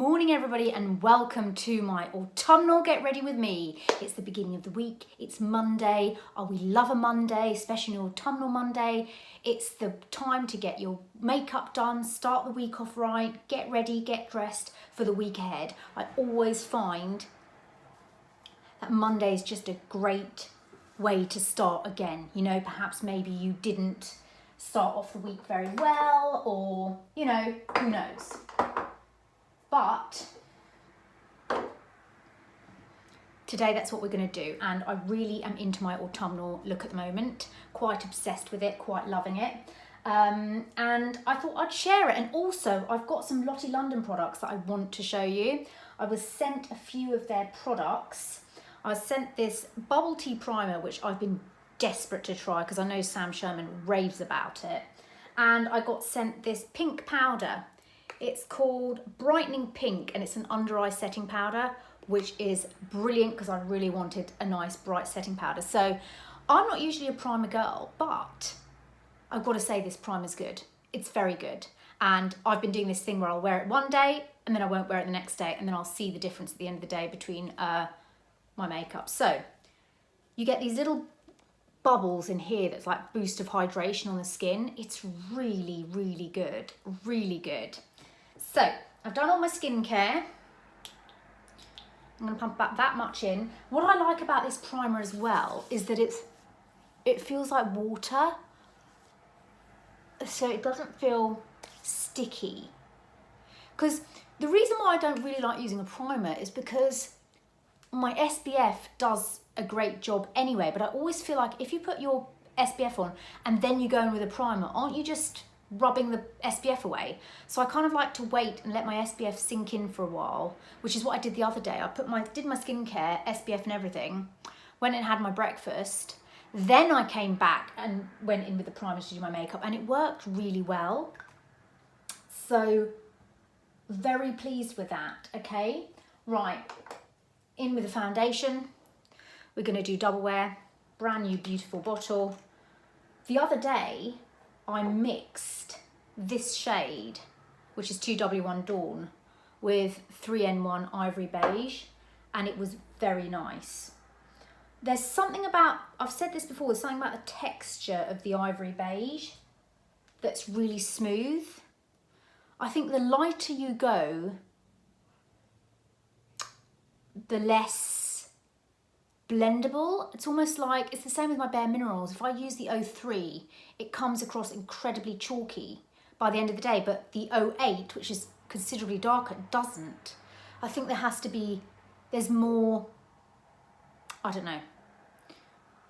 morning everybody and welcome to my autumnal Get Ready With Me. It's the beginning of the week, it's Monday. Oh, we love a Monday, especially an autumnal Monday. It's the time to get your makeup done, start the week off right, get ready, get dressed for the week ahead. I always find that Monday is just a great way to start again. You know, perhaps maybe you didn't start off the week very well, or, you know, who knows. But today that's what we're going to do, and I really am into my autumnal look at the moment, quite obsessed with it, quite loving it, and I thought I'd share it. And also I've got some Lottie London products that I want to show you. I was sent a few of their products. I was sent this bubble tea primer, which I've been desperate to try because I know Sam Sherman raves about it, and I got sent this pink powder. It's called Brightening Pink, and it's an under eye setting powder, which is brilliant because I really wanted a nice bright setting powder. So I'm not usually a primer girl, but I've got to say this primer's good. It's very good. And I've been doing this thing where I'll wear it one day and then I won't wear it the next day, and then I'll see the difference at the end of the day between my makeup. So you get these little bubbles in here that's like boost of hydration on the skin. It's really, really good, really good. So I've done all my skincare. I'm going to pump back that much in. What I like about this primer as well is that it feels like water, so it doesn't feel sticky. Because the reason why I don't really like using a primer is because my SPF does a great job anyway, but I always feel like if you put your SPF on and then you go in with a primer, aren't you just rubbing the SPF away? So I kind of like to wait and let my SPF sink in for a while, which is what I did the other day. I did my skincare, SPF and everything, went and had my breakfast, then I came back and went in with the primer to do my makeup, and it worked really well. So very pleased with that. Okay, right, in with the foundation. We're going to do double wear, brand new beautiful bottle. The other day I mixed this shade, which is 2W1 Dawn, with 3N1 Ivory Beige, and it was very nice. There's something about, I've said this before, there's something about the texture of the Ivory Beige that's really smooth. I think the lighter you go, the less blendable. It's almost like, it's the same with my Bare Minerals. If I use the 03, it comes across incredibly chalky by the end of the day, but the 08, which is considerably darker, doesn't. I think there's more, I don't know,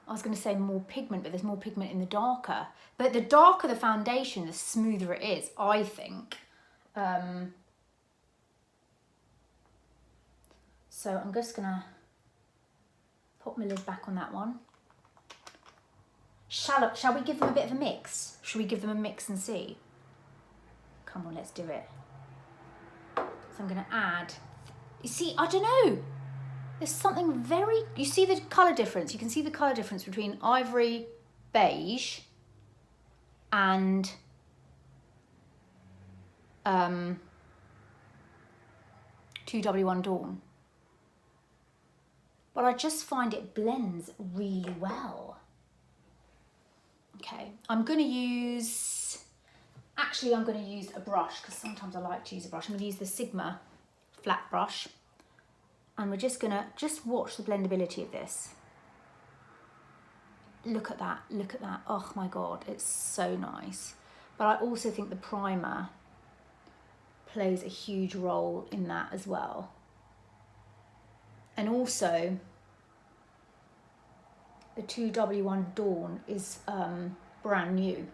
I was going to say more pigment, but there's more pigment in the darker. But the darker the foundation, the smoother it is, I think. So I'm just going to put my lid back on that one. Shall we give them a bit of a mix? Shall we give them a mix and see? Come on, let's do it. So I'm going to add, you see, I don't know. There's something very, you see the colour difference? You can see the colour difference between Ivory Beige and 2W1 Dawn. But I just find it blends really well. Okay, I'm going to use a brush, because sometimes I like to use a brush. I'm going to use the Sigma flat brush, and we're just going to watch the blendability of this. Look at that, look at that. Oh my God, it's so nice. But I also think the primer plays a huge role in that as well. And also, the 2W1 Dawn is brand new.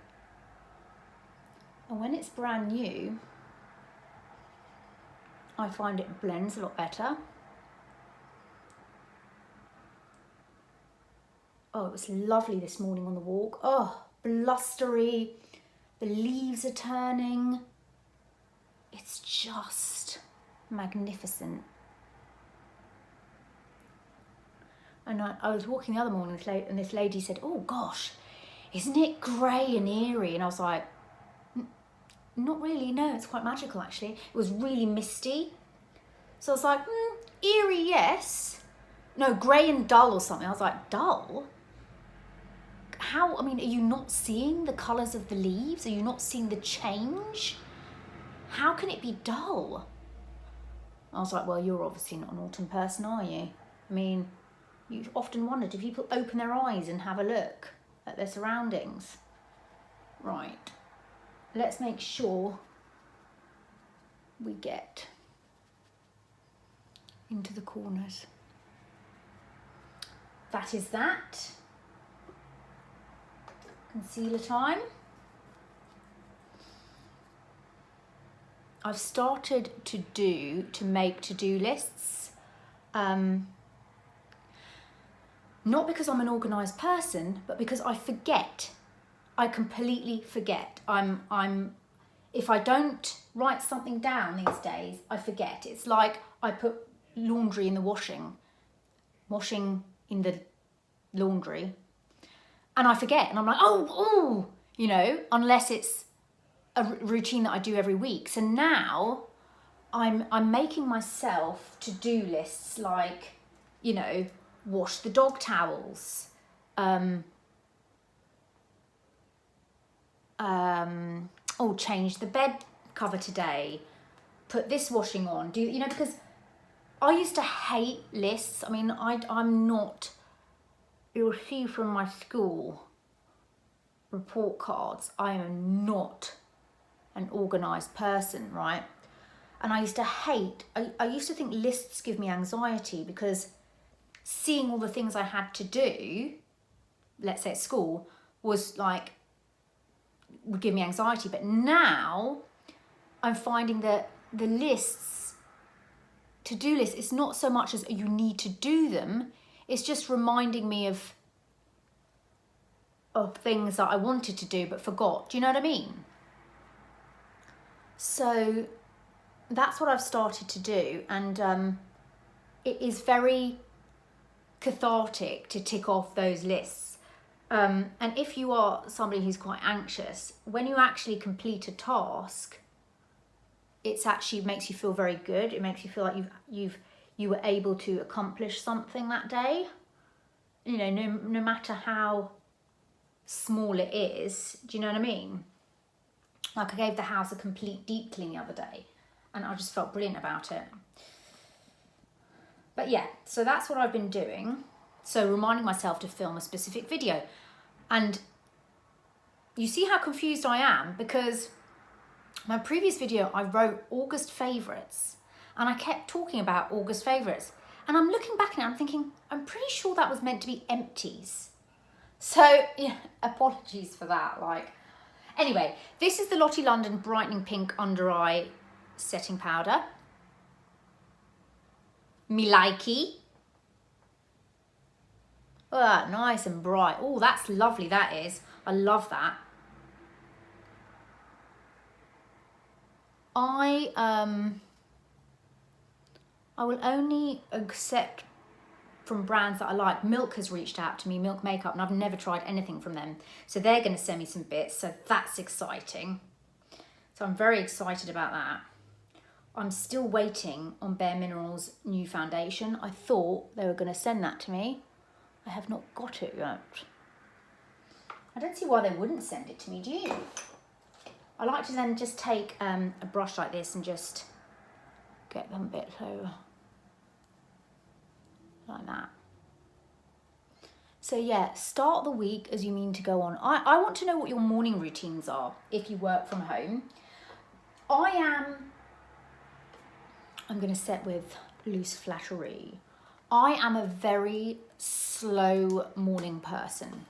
And when it's brand new, I find it blends a lot better. Oh, it was lovely this morning on the walk. Oh, blustery. The leaves are turning. It's just magnificent. And I was walking the other morning and this lady said, oh gosh, isn't it grey and eerie? And I was like, not really, no, it's quite magical actually. It was really misty. So I was like, eerie, yes. No, grey and dull or something. I was like, dull? How, I mean, are you not seeing the colours of the leaves? Are you not seeing the change? How can it be dull? I was like, well, you're obviously not an autumn person, are you? I mean, you've often wondered if people open their eyes and have a look at their surroundings. Right, let's make sure we get into the corners. That is that. Concealer time. I've started to make to-do lists. Not because I'm an organised person, but because I forget. I completely forget. If I don't write something down these days, I forget. It's like I put laundry in the washing in the laundry, and I forget, and I'm like, oh, you know, unless it's a routine that I do every week. So now I'm making myself to-do lists, like, you know, wash the dog towels, change the bed cover today, put this washing on, you know, because I used to hate lists. I mean, I'm not, you'll see from my school report cards, I am not an organised person, right? And I used to hate, I used to think lists give me anxiety, because seeing all the things I had to do, let's say at school, was like, would give me anxiety. But now I'm finding that the lists, to-do lists, it's not so much as you need to do them, it's just reminding me of things that I wanted to do but forgot. Do you know what I mean? So that's what I've started to do, and it is very cathartic to tick off those lists. And if you are somebody who's quite anxious, when you actually complete a task, it's actually makes you feel very good. It makes you feel like you were able to accomplish something that day. You know, no matter how small it is. Do you know what I mean? Like, I gave the house a complete deep clean the other day, and I just felt brilliant about it. But yeah, so that's what I've been doing. So reminding myself to film a specific video. And you see how confused I am, because my previous video, I wrote August favourites, and I kept talking about August favourites. And I'm looking back now, I'm thinking, I'm pretty sure that was meant to be empties. So, yeah, apologies for that. Like, anyway, this is the Lottie London Brightening Pink Under Eye Setting Powder. Me likey. Oh, nice and bright. Oh, that's lovely, that is. I love that. I will only accept from brands that I like. Milk has reached out to me, Milk Makeup, and I've never tried anything from them. So they're going to send me some bits, so that's exciting. So I'm very excited about that. I'm still waiting on Bare Minerals' new foundation. I thought they were going to send that to me. I have not got it yet. I don't see why they wouldn't send it to me, do you? I like to then just take a brush like this and just get them a bit over. Like that. So yeah, start the week as you mean to go on. I want to know what your morning routines are if you work from home. I'm going to set with loose flattery. I am a very slow morning person.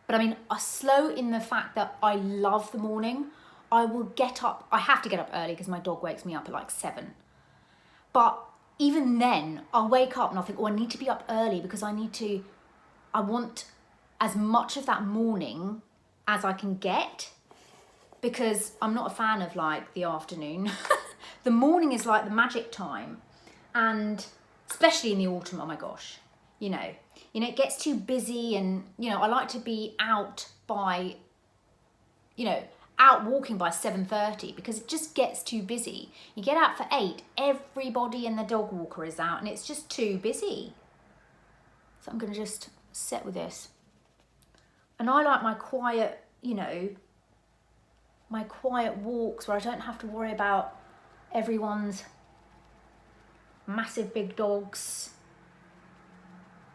But I mean, slow in the fact that I love the morning. I will get up, I have to get up early because my dog wakes me up at like 7. But even then, I'll wake up and I'll think, oh, I need to be up early because I want as much of that morning as I can get, because I'm not a fan of like the afternoon. The morning is like the magic time, and especially in the autumn, oh my gosh, you know, it gets too busy, and, you know, I like to be out by, you know, out walking by 7:30 because it just gets too busy. You get out for 8, everybody and the dog walker is out and it's just too busy. So I'm going to just sit with this. And I like my quiet, you know, my quiet walks where I don't have to worry about everyone's massive big dogs,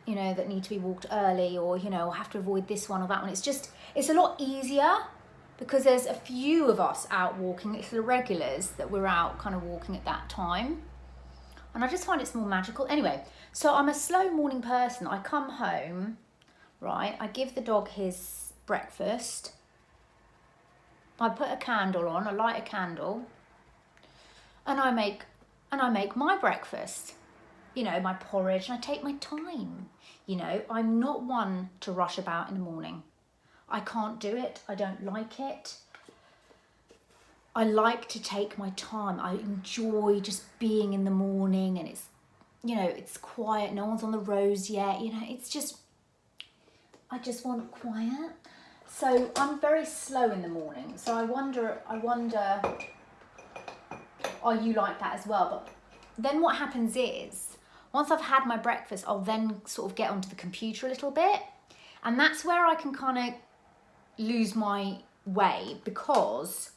you know, that need to be walked early, or, you know, have to avoid this one or that one. It's a lot easier because there's a few of us out walking. It's the regulars that we're out kind of walking at that time. And I just find it's more magical. Anyway, so I'm a slow morning person. I come home, right? I give the dog his breakfast. I put a candle on, I light a candle, and I make my breakfast. You know, my porridge, and I take my time. You know, I'm not one to rush about in the morning. I can't do it. I don't like it. I like to take my time. I enjoy just being in the morning, and it's, you know, it's quiet. No one's on the roads yet. You know, it's just, I just want quiet. So I'm very slow in the morning. So I wonder, are you like that as well? But then what happens is, once I've had my breakfast, I'll then sort of get onto the computer a little bit. And that's where I can kind of lose my way, because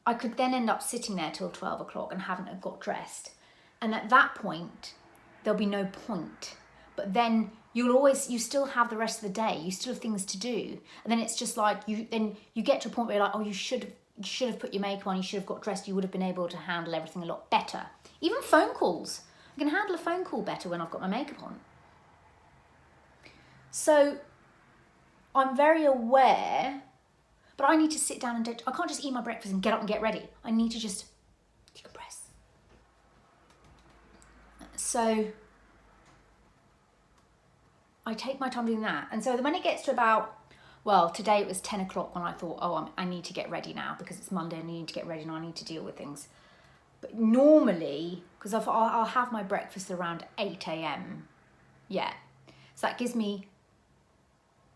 I could then end up sitting there till 12 o'clock and haven't have got dressed. And at that point, there'll be no point. But then you still have the rest of the day. You still have things to do. And then it's just like, you get to a point where you're like, oh, you should have put your makeup on, you should have got dressed, you would have been able to handle everything a lot better. Even phone calls. I can handle a phone call better when I've got my makeup on. So I'm very aware, but I need to sit down and I can't just eat my breakfast and get up and get ready. I need to just decompress. So I take my time doing that. And so when it gets to about, well, today it was 10 o'clock when I thought, oh, I need to get ready now because it's Monday and I need to get ready and I need to deal with things. But normally, because I'll have my breakfast around 8 a.m. Yeah. So that gives me,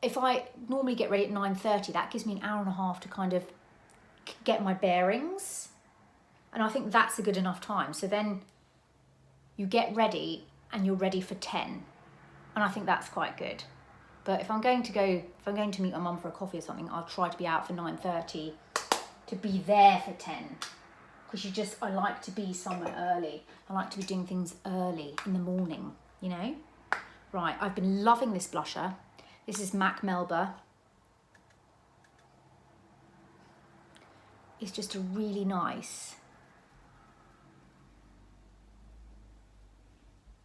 if I normally get ready at 9:30, that gives me an hour and a half to kind of get my bearings. And I think that's a good enough time. So then you get ready and you're ready for 10. And I think that's quite good. But if I'm going to meet my mum for a coffee or something, I'll try to be out for 9:30 to be there for 10. Because I like to be somewhere early. I like to be doing things early in the morning, you know? Right, I've been loving this blusher. This is MAC Melba. It's just a really nice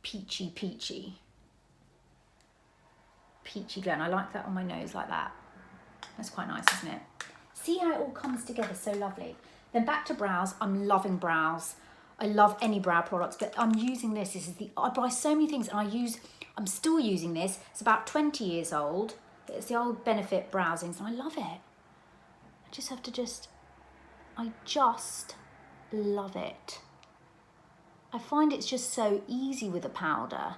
peachy glow. And I like that on my nose like that. That's quite nice, isn't it? See how it all comes together so lovely. Then back to brows. I'm loving brows. I love any brow products, but I'm using this. I buy so many things and I'm still using this. It's about 20 years old. It's the old Benefit Browsings and I love it. I just love it. I find it's just so easy with a powder.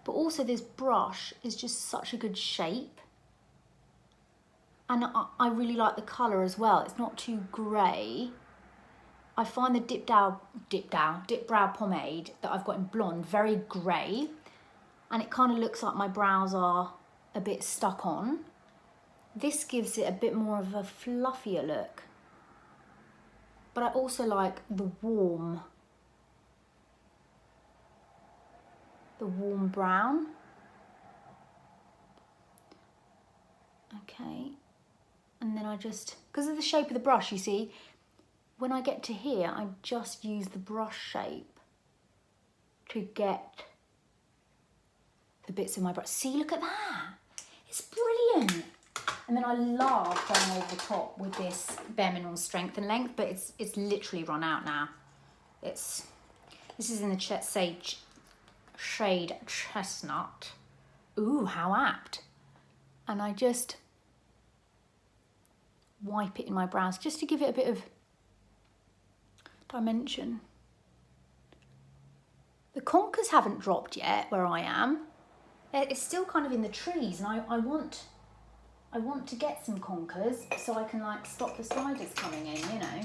But also this brush is just such a good shape. And I really like the colour as well. It's not too grey. I find the Dip Brow Pomade that I've got in Blonde very grey. And it kind of looks like my brows are a bit stuck on. This gives it a bit more of a fluffier look. But I also like the warm brown. Okay. And then because of the shape of the brush, you see, when I get to here, I just use the brush shape to get the bits of my brush. See, look at that. It's brilliant. And then I love going over the top with this Bare Minerals Strength and Length, but it's literally run out now. This is in the shade Chestnut. Ooh, how apt. And I just wipe it in my brows just to give it a bit of dimension. The conkers haven't dropped yet where I am. It's still kind of in the trees, and I want I want to get some conkers so I can like stop the spiders coming in, you know.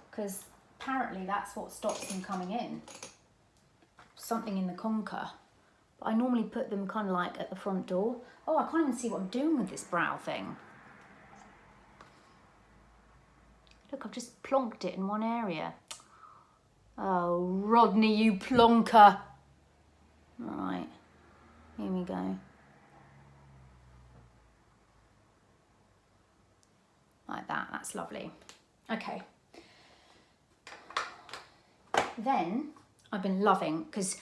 Because apparently that's what stops them coming in. Something in the conker. But I normally put them kind of like at the front door. Oh, I can't even see what I'm doing with this brow thing. Look, I've just plonked it in one area. Oh, Rodney, you plonker. Right, here we go. Like that, that's lovely. Okay. Then I've been loving, because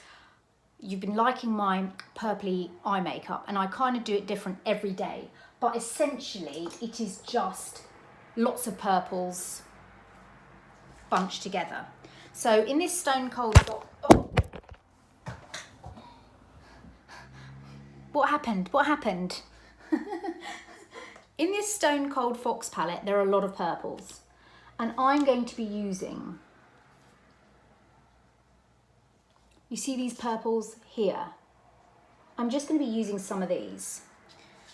you've been liking my purpley eye makeup, and I kind of do it different every day, but essentially it is just lots of purples bunched together. So in this Stone Cold, oh, what happened? What happened? In this Stone Cold Fox palette, there are a lot of purples, and I'm going to be using, you see these purples here? I'm just going to be using some of these.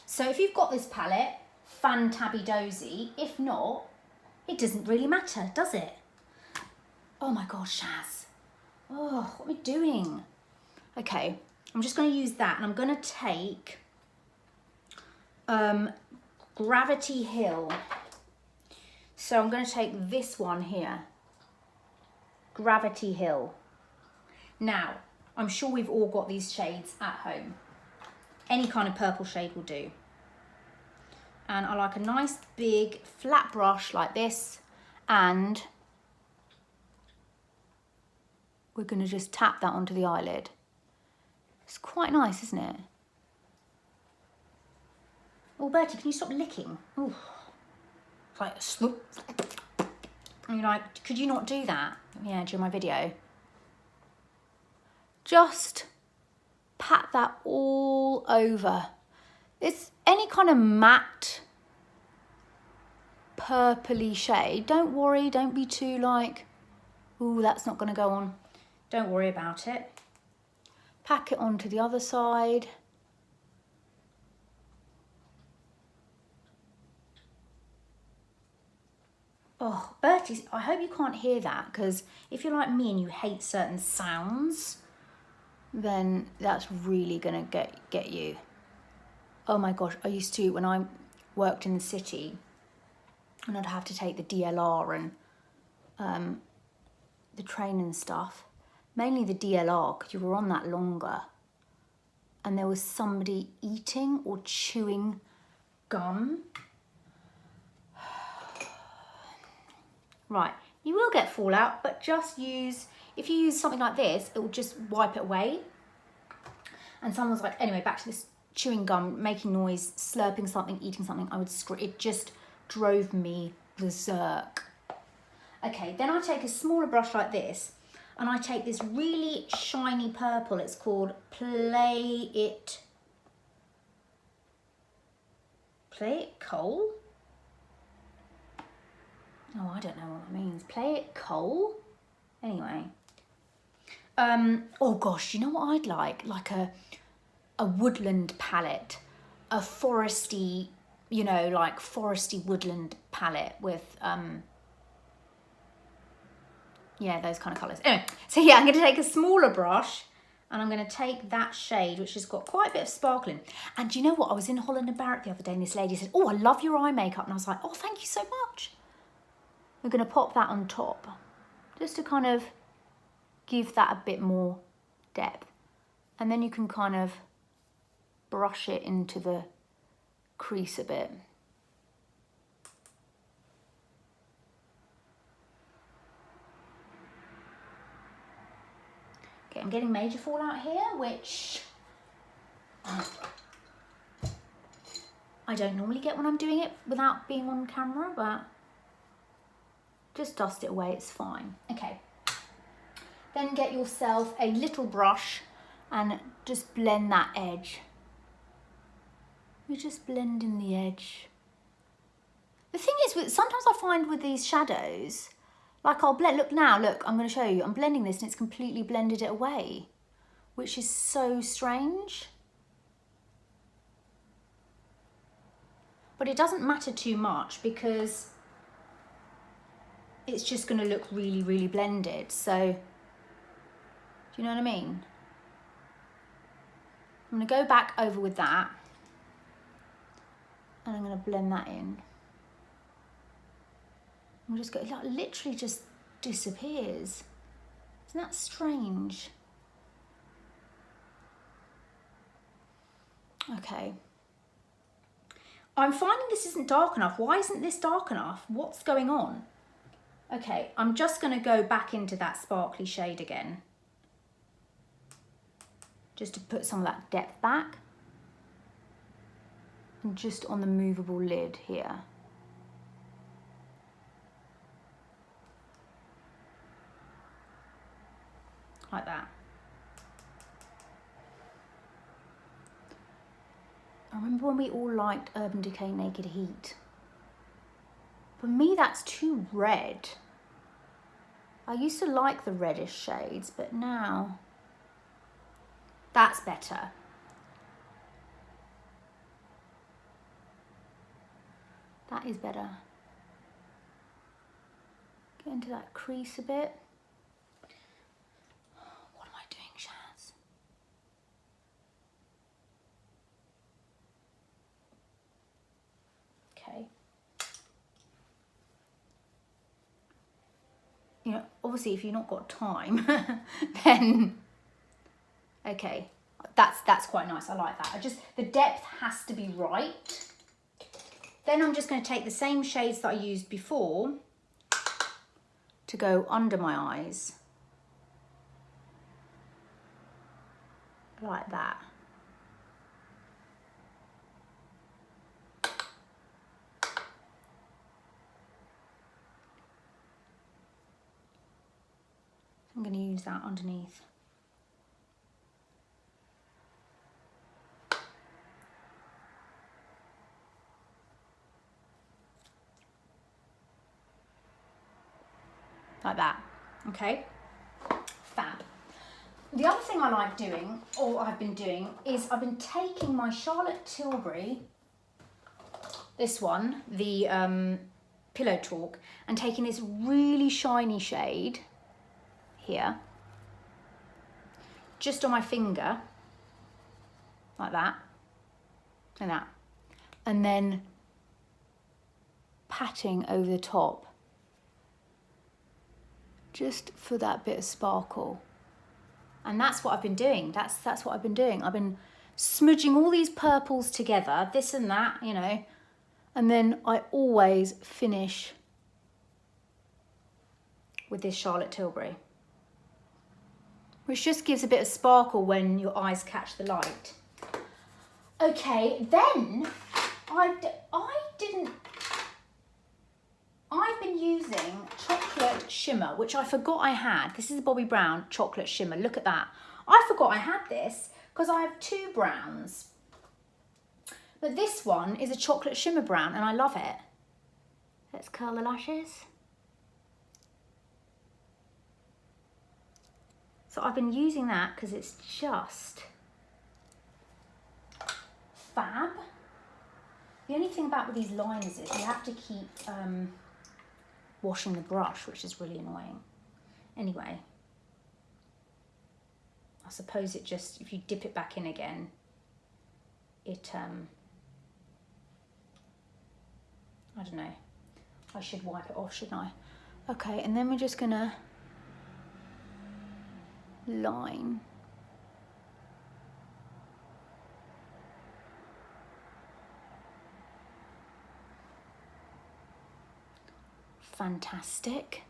So if you've got this palette, fantabby-dozy. If not, it doesn't really matter, does it? Oh my gosh, Shaz. Oh, what am I doing? Okay, I'm just going to use that, and I'm going to take Gravity Hill. So I'm going to take this one here, Gravity Hill. Now, I'm sure we've all got these shades at home. Any kind of purple shade will do. And I like a nice big flat brush like this, and we're going to just tap that onto the eyelid. It's quite nice, isn't it? Oh, Bertie, can you stop licking? Ooh. It's like, swoop. And you're like, could you not do that? Yeah, during my video. Just pat that all over. It's any kind of matte purpley shade. Don't worry, don't be too like, ooh, that's not going to go on. Don't worry about it. Pack it onto the other side. Oh, Bertie, I hope you can't hear that, because if you're like me and you hate certain sounds, then that's really gonna get you. Oh my gosh, I used to, when I worked in the city, and I'd have to take the DLR and the train and stuff, mainly the DLR, because you were on that longer, and there was somebody eating or chewing gum. Right, you will get fallout, but just use, if you use something like this, it will just wipe it away. And someone's like, anyway, back to this chewing gum, making noise, slurping something, eating something, I would scream. It just drove me berserk. Okay, then I take a smaller brush like this, and I take this really shiny purple. It's called Play It Coal? Oh, I don't know what that means. Play It Coal? Anyway. Oh gosh, you know what I'd like? Like a woodland palette. A foresty, you know, like foresty woodland palette with, yeah, those kind of colours. Anyway, so yeah, I'm going to take a smaller brush, and I'm going to take that shade, which has got quite a bit of sparkling. And do you know what? I was in Holland and Barrett the other day, and this lady said, oh, I love your eye makeup. And I was like, oh, thank you so much. We're going to pop that on top, just to kind of give that a bit more depth. And then you can kind of brush it into the crease a bit. Okay, I'm getting major fallout here, which I don't normally get when I'm doing it without being on camera, but just dust it away, it's fine. Okay, then get yourself a little brush and just blend that edge. You just blend in the edge. The thing is, sometimes I find with these shadows, like I'll blend, look now, look, I'm going to show you, I'm blending this and it's completely blended it away, which is so strange. but it doesn't matter too much because it's just going to look really, really blended. So, do you know what I mean? I'm going to go back over with that and I'm going to blend that in. I'm just going, it literally just disappears. Isn't that strange? Okay. I'm finding this isn't dark enough. Why isn't this dark enough? What's going on? Okay, I'm just going to go back into that sparkly shade again. Just to put some of that depth back. And just on the movable lid here. Like that. I remember when we all liked Urban Decay Naked Heat. For me, that's too red. I used to like the reddish shades, but now that's better. That is better. Get into that crease a bit. What am I doing, Shaz? Okay. You know, obviously if you've not got time, then, okay, that's quite nice. I like that. The depth has to be right. Then I'm just going to take the same shades that I used before to go under my eyes. Like that. I'm going to use that underneath. Like that, okay? Fab. The other thing I like doing, or I've been doing, is I've been taking my Charlotte Tilbury, this one, the Pillow Talk, and taking this really shiny shade here, just on my finger, like that, and that, and then patting over the top, just for that bit of sparkle. And that's what I've been doing. That's what I've been doing. I've been smudging all these purples together, this and that, you know, and then I always finish with this Charlotte Tilbury, which just gives a bit of sparkle when your eyes catch the light. Okay, then I've been using chocolate shimmer, which I forgot I had. This is the Bobbi Brown chocolate shimmer. Look at that. I forgot I had this because I have two browns. But this one is a chocolate shimmer brown and I love it. Let's curl the lashes. So I've been using that because it's just fab. The only thing about with these liners is you have to keep washing the brush, which is really annoying. Anyway, I suppose it just, if you dip it back in again, it, I don't know, I should wipe it off, shouldn't I? Okay, and then we're just gonna line. Fantastic.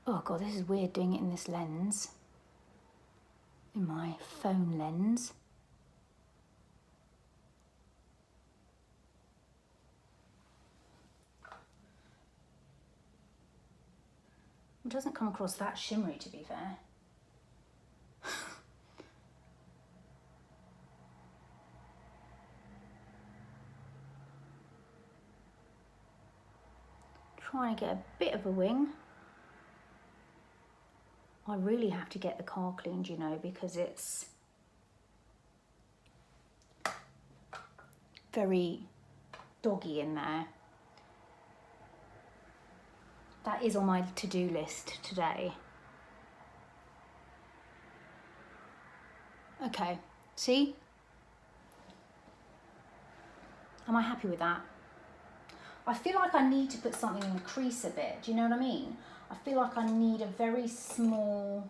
Oh God, this is weird doing it in this lens, in my phone lens. It doesn't come across that shimmery, to be fair. Trying to get a bit of a wing. I really have to get the car cleaned, you know, because it's very doggy in there. That is on my to-do list today. Okay, see? Am I happy with that? I feel like I need to put something in the crease a bit. Do you know what I mean? I feel like I need a very small...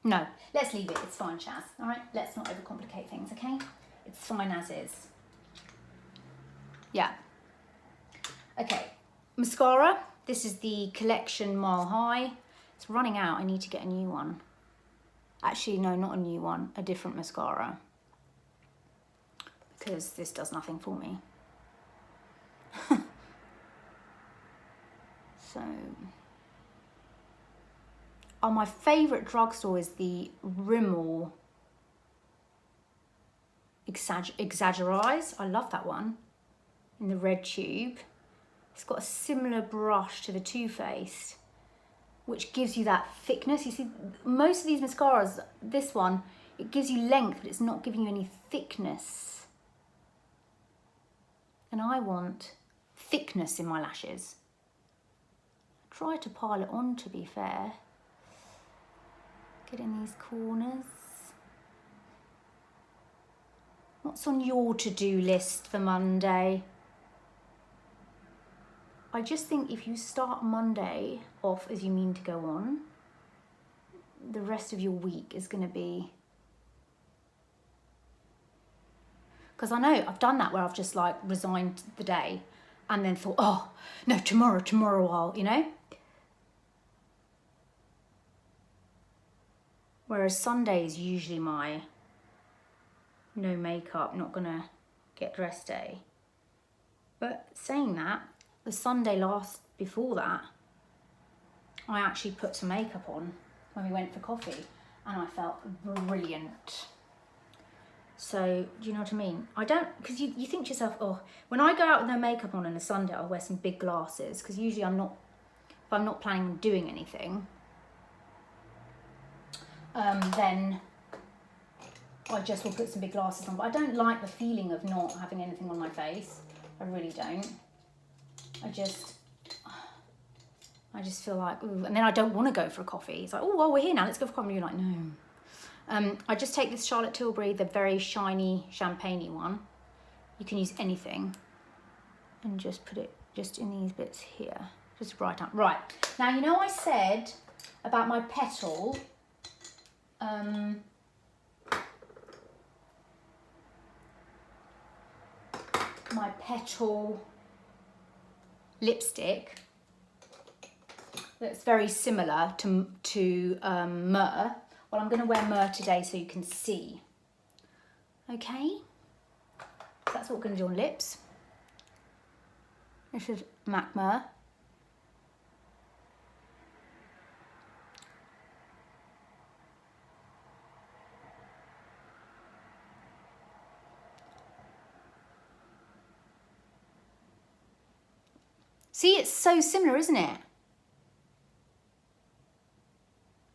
No, let's leave it. It's fine, Chaz. All right, let's not overcomplicate things, okay? It's fine as is. Yeah. Okay, mascara. This is the Collection Mile High. It's running out. I need to get a new one. Actually, no, not a new one. A different mascara. Because this does nothing for me. So, oh, my favourite drugstore is the Rimmel Exaggerize. I love that one in the red tube. It's got a similar brush to the Too Faced, which gives you that thickness. You see, most of these mascaras, this one, it gives you length, but it's not giving you any thickness. And I want thickness in my lashes. Try to pile it on, to be fair. Get in these corners. What's on your to-do list for Monday? I just think if you start Monday off as you mean to go on, the rest of your week is going to be... Because I know I've done that where I've just like resigned the day and then thought, oh, no, tomorrow I'll, you know? Whereas Sunday is usually my no makeup, not gonna get dressed day. But saying that, the Sunday before that, I actually put some makeup on when we went for coffee and I felt brilliant. So, do you know what I mean? I don't, because you think to yourself, oh, when I go out with no makeup on a Sunday, I'll wear some big glasses, because usually if I'm not planning on doing anything, then I just will put some big glasses on. But I don't like the feeling of not having anything on my face. I really don't. I just feel like, ooh, and then I don't want to go for a coffee. It's like, oh, well, we're here now, let's go for coffee. And you're like, no. I just take this Charlotte Tilbury, the very shiny champagne-y one. You can use anything. And just put it just in these bits here. Just right up. Right. Now, you know I said about my petal. My petal lipstick. That's very similar to Mehr. Well, I'm going to wear Mehr today so you can see. Okay? That's what we're going to do on lips. This is MAC Mehr. See, it's so similar, isn't it?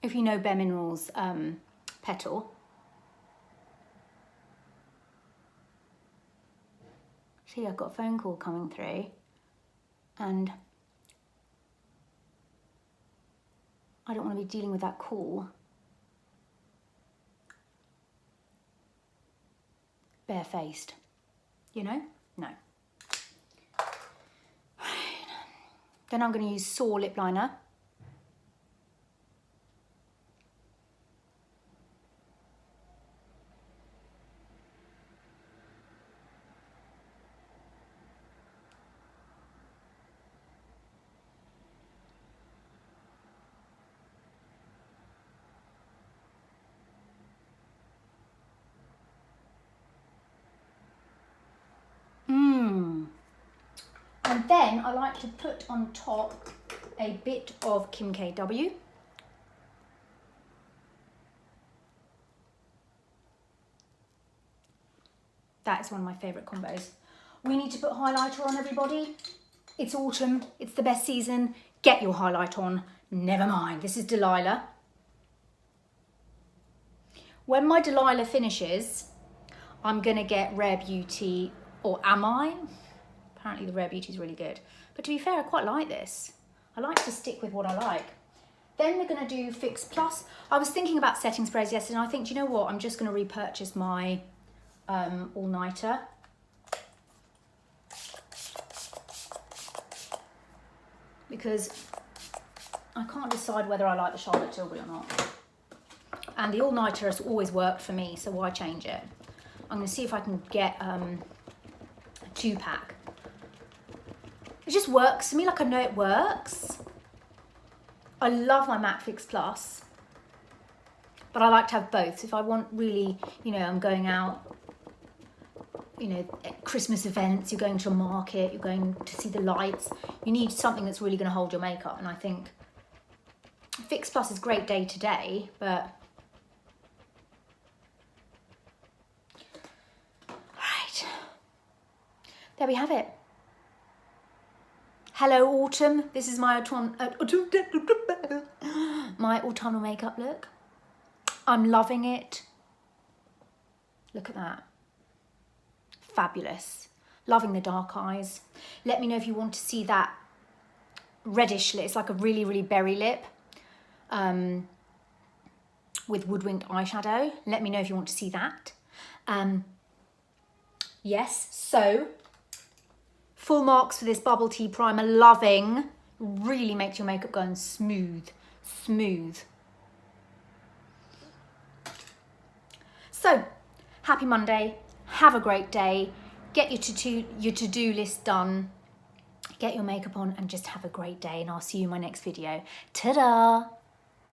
If you know BAREMINERALS petal. See, I've got a phone call coming through and I don't want to be dealing with that call barefaced, you know? No. Then I'm going to use Soar lip liner. And then I like to put on top a bit of Kim KW. That is one of my favourite combos. We need to put highlighter on, everybody. It's autumn, it's the best season. Get your highlight on, never mind. This is Delilah. When my Delilah finishes, I'm gonna get Rare Beauty, or am I? Apparently the Rare Beauty is really good. But to be fair, I quite like this. I like to stick with what I like. Then we're gonna do Fix Plus. I was thinking about setting sprays yesterday and I think, do you know what? I'm just gonna repurchase my all-nighter. Because I can't decide whether I like the Charlotte Tilbury or not. And the all-nighter has always worked for me, so why change it? I'm gonna see if I can get a 2-pack. It just works for me, like I know it works. I love my MAC Fix Plus, but I like to have both. So if I want really, you know, I'm going out, you know, at Christmas events, you're going to a market, you're going to see the lights, you need something that's really gonna hold your makeup. And I think Fix Plus is great day to day, but there we have it. Hello autumn. This is my my autumnal makeup look. I'm loving it. Look at that. Fabulous. Loving the dark eyes. Let me know if you want to see that reddish lip. It's like a really, really berry lip with woodwinked eyeshadow. Let me know if you want to see that. Yes, so full marks for this bubble tea primer. Loving. Really makes your makeup go on smooth, smooth. So, happy Monday. Have a great day. Get your to-do list done. Get your makeup on and just have a great day. And I'll see you in my next video. Ta-da!